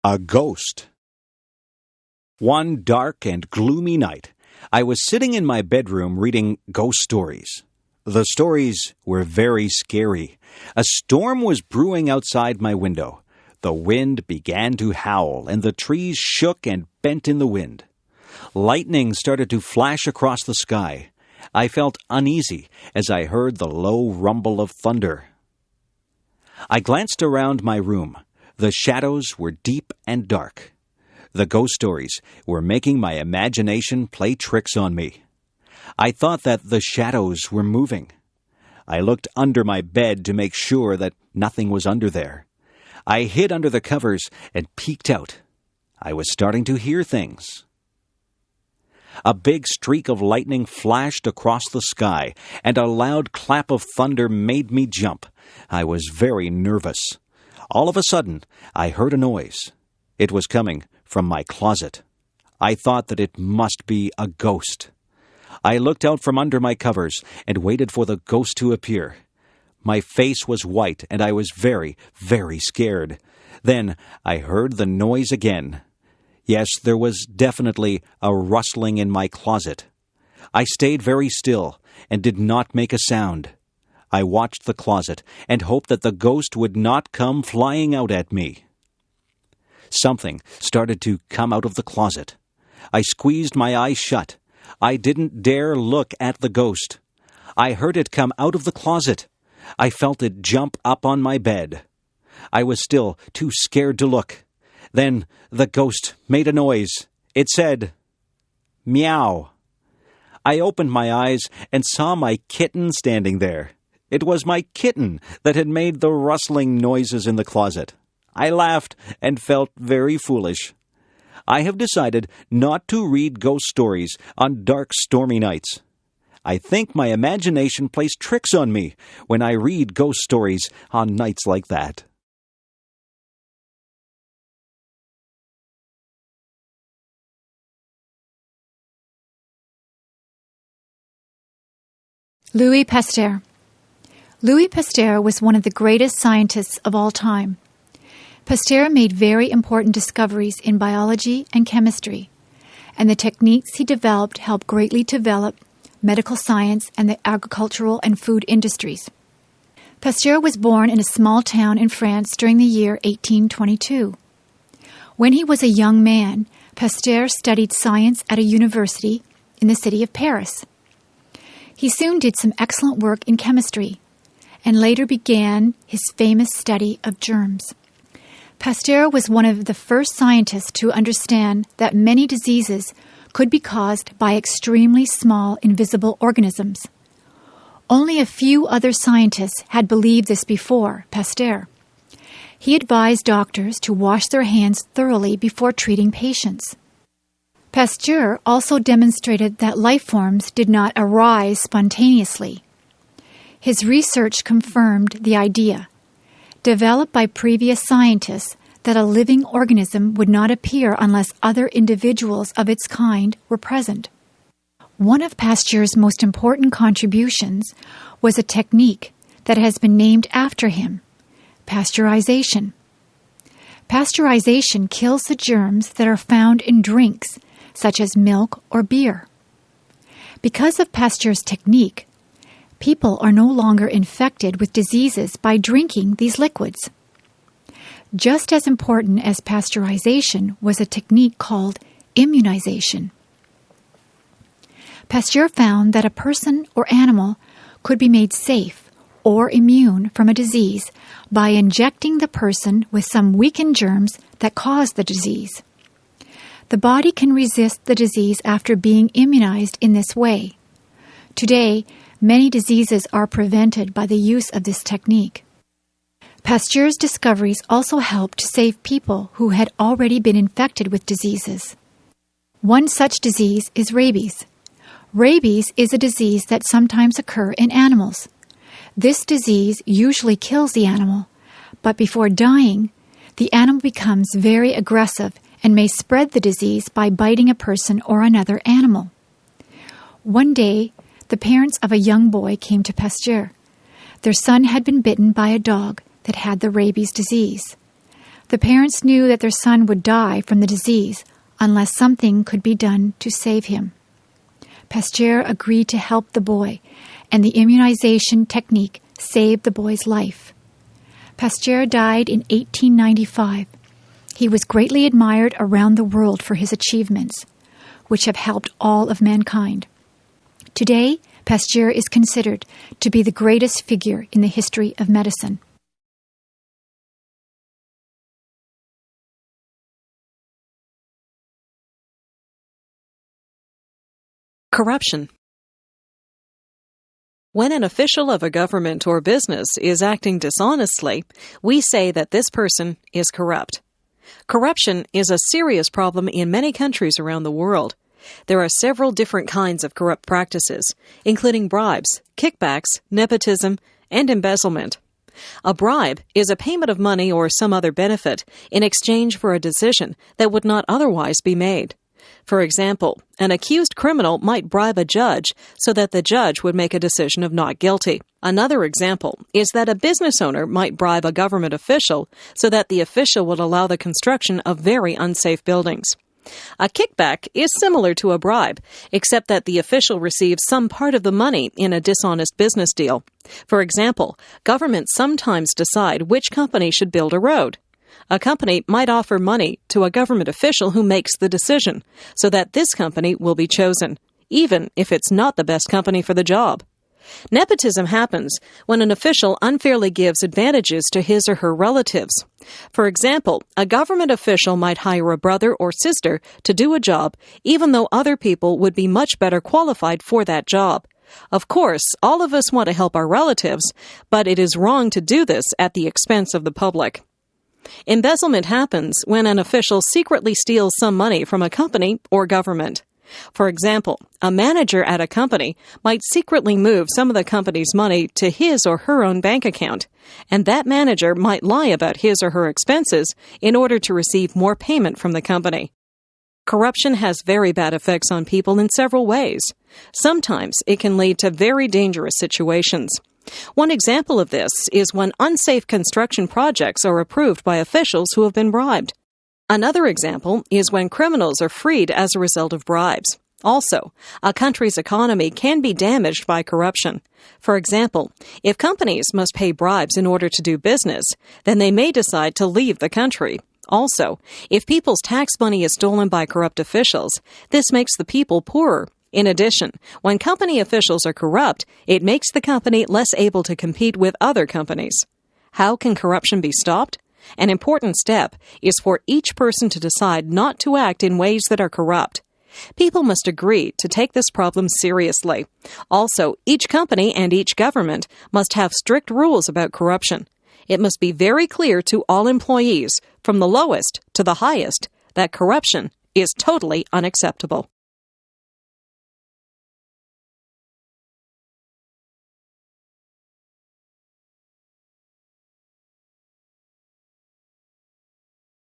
A ghost. One dark and gloomy night, I was sitting in my bedroom reading ghost stories. The stories were very scary. A storm was brewing outside my window. The wind began to howl, and the trees shook and bent in the wind. Lightning started to flash across the sky. I felt uneasy as I heard the low rumble of thunder. I glanced around my room. The shadows were deep and dark. The ghost stories were making my imagination play tricks on me. I thought that the shadows were moving. I looked under my bed to make sure that nothing was under there. I hid under the covers and peeked out. I was starting to hear things. A big streak of lightning flashed across the sky, and a loud clap of thunder made me jump. I was very nervous. All of a sudden, I heard a noise. It was coming from my closet. I thought that it must be a ghost. I looked out from under my covers and waited for the ghost to appear. My face was white, and I was very, very scared. Then I heard the noise again. Yes, there was definitely a rustling in my closet. I stayed very still and did not make a sound. I watched the closet and hoped that the ghost would not come flying out at me. Something started to come out of the closet. I squeezed my eyes shut. I didn't dare look at the ghost. I heard it come out of the closet. I felt it jump up on my bed. I was still too scared to look. Then the ghost made a noise. It said, "Meow." I opened my eyes and saw my kitten standing there. It was my kitten that had made the rustling noises in the closet. I laughed and felt very foolish. I have decided not to read ghost stories on dark, stormy nights. I think my imagination plays tricks on me when I read ghost stories on nights like that. Louis Pasteur. Louis Pasteur was one of the greatest scientists of all time. Pasteur made very important discoveries in biology and chemistry, and the techniques he developed helped greatly develop medical science and the agricultural and food industries. Pasteur was born in a small town in France during the year 1822. When he was a young man, Pasteur studied science at a university in the city of Paris. He soon did some excellent work in chemistry, and later began his famous study of germs. Pasteur was one of the first scientists to understand that many diseases could be caused by extremely small invisible organisms. Only a few other scientists had believed this before Pasteur. He advised doctors to wash their hands thoroughly before treating patients. Pasteur also demonstrated that life forms did not arise spontaneously. His research confirmed the idea, developed by previous scientists, that a living organism would not appear unless other individuals of its kind were present. One of Pasteur's most important contributions was a technique that has been named after him, pasteurization. Pasteurization kills the germs that are found in drinks, such as milk or beer. Because of Pasteur's technique, people are no longer infected with diseases by drinking these liquids. Just as important as pasteurization was a technique called immunization. Pasteur found that a person or animal could be made safe or immune from a disease by injecting the person with some weakened germs that cause the disease. The body can resist the disease after being immunized in this way. Today, many diseases are prevented by the use of this technique. Pasteur's discoveries also helped to save people who had already been infected with diseases. One such disease is rabies. Rabies is a disease that sometimes occurs in animals. This disease usually kills the animal, but before dying, the animal becomes very aggressive and may spread the disease by biting a person or another animal. One day, the parents of a young boy came to Pasteur. Their son had been bitten by a dog that had the rabies disease. The parents knew that their son would die from the disease unless something could be done to save him. Pasteur agreed to help the boy, and the immunization technique saved the boy's life. Pasteur died in 1895. He was greatly admired around the world for his achievements, which have helped all of mankind. Today, Pasteur is considered to be the greatest figure in the history of medicine. Corruption. When an official of a government or business is acting dishonestly, we say that this person is corrupt. Corruption is a serious problem in many countries around the world. There are several different kinds of corrupt practices, including bribes, kickbacks, nepotism, and embezzlement. A bribe is a payment of money or some other benefit in exchange for a decision that would not otherwise be made. For example, an accused criminal might bribe a judge so that the judge would make a decision of not guilty. Another example is that a business owner might bribe a government official so that the official would allow the construction of very unsafe buildings. A kickback is similar to a bribe, except that the official receives some part of the money in a dishonest business deal. For example, governments sometimes decide which company should build a road. A company might offer money to a government official who makes the decision, so that this company will be chosen, even if it's not the best company for the job. Nepotism happens when an official unfairly gives advantages to his or her relatives. For example, a government official might hire a brother or sister to do a job, even though other people would be much better qualified for that job. Of course, all of us want to help our relatives, but it is wrong to do this at the expense of the public. Embezzlement happens when an official secretly steals some money from a company or government. For example, a manager at a company might secretly move some of the company's money to his or her own bank account, and that manager might lie about his or her expenses in order to receive more payment from the company. Corruption has very bad effects on people in several ways. Sometimes it can lead to very dangerous situations. One example of this is when unsafe construction projects are approved by officials who have been bribed. Another example is when criminals are freed as a result of bribes. Also, a country's economy can be damaged by corruption. For example, if companies must pay bribes in order to do business, then they may decide to leave the country. Also, if people's tax money is stolen by corrupt officials, this makes the people poorer. In addition, when company officials are corrupt, it makes the company less able to compete with other companies. How can corruption be stopped? An important step is for each person to decide not to act in ways that are corrupt. People must agree to take this problem seriously. Also, each company and each government must have strict rules about corruption. It must be very clear to all employees, from the lowest to the highest, that corruption is totally unacceptable.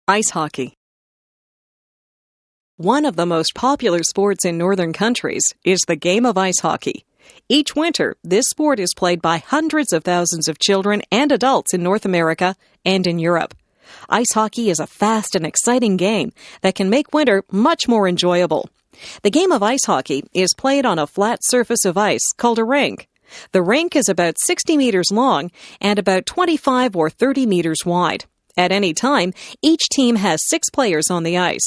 Ice hockey. One of the most popular sports in northern countries is the game of ice hockey. Each winter, this sport is played by hundreds of thousands of children and adults in North America and in Europe. Ice hockey is a fast and exciting game that can make winter much more enjoyable. The game of ice hockey is played on a flat surface of ice called a rink. The rink is about 60 meters long and about 25 or 30 meters wide. At any time, each team has 6 players on the ice.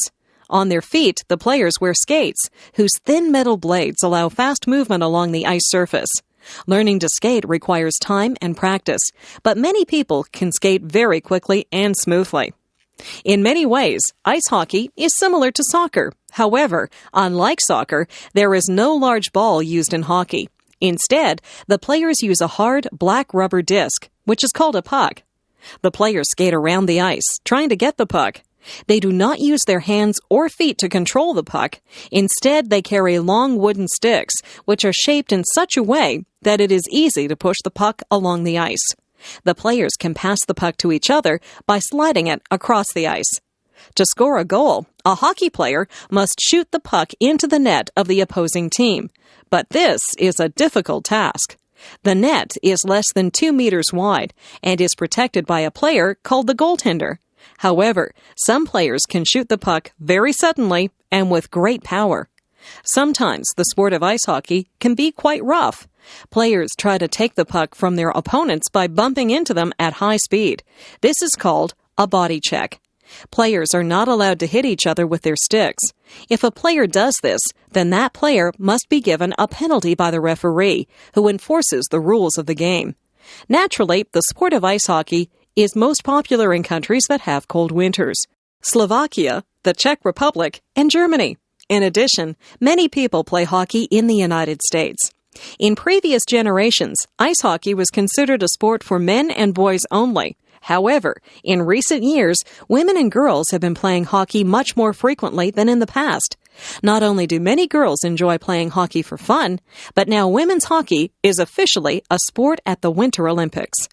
On their feet, the players wear skates, whose thin metal blades allow fast movement along the ice surface. Learning to skate requires time and practice, but many people can skate very quickly and smoothly. In many ways, ice hockey is similar to soccer. However, unlike soccer, there is no large ball used in hockey. Instead, the players use a hard, black rubber disc, which is called a puck. The players skate around the ice, trying to get the puck. They do not use their hands or feet to control the puck. Instead, they carry long wooden sticks, which are shaped in such a way that it is easy to push the puck along the ice. The players can pass the puck to each other by sliding it across the ice. To score a goal, a hockey player must shoot the puck into the net of the opposing team. But this is a difficult task. The net is less than 2 meters wide and is protected by a player called the goaltender. However, some players can shoot the puck very suddenly and with great power. Sometimes the sport of ice hockey can be quite rough. Players try to take the puck from their opponents by bumping into them at high speed. This is called a body check. Players are not allowed to hit each other with their sticks. If a player does this, then that player must be given a penalty by the referee, who enforces the rules of the game. Naturally, the sport of ice hockey is most popular in countries that have cold winters: Slovakia, the Czech Republic, and Germany. In addition, many people play hockey in the United States. In previous generations, ice hockey was considered a sport for men and boys only. However, in recent years, women and girls have been playing hockey much more frequently than in the past. Not only do many girls enjoy playing hockey for fun, but now women's hockey is officially a sport at the Winter Olympics.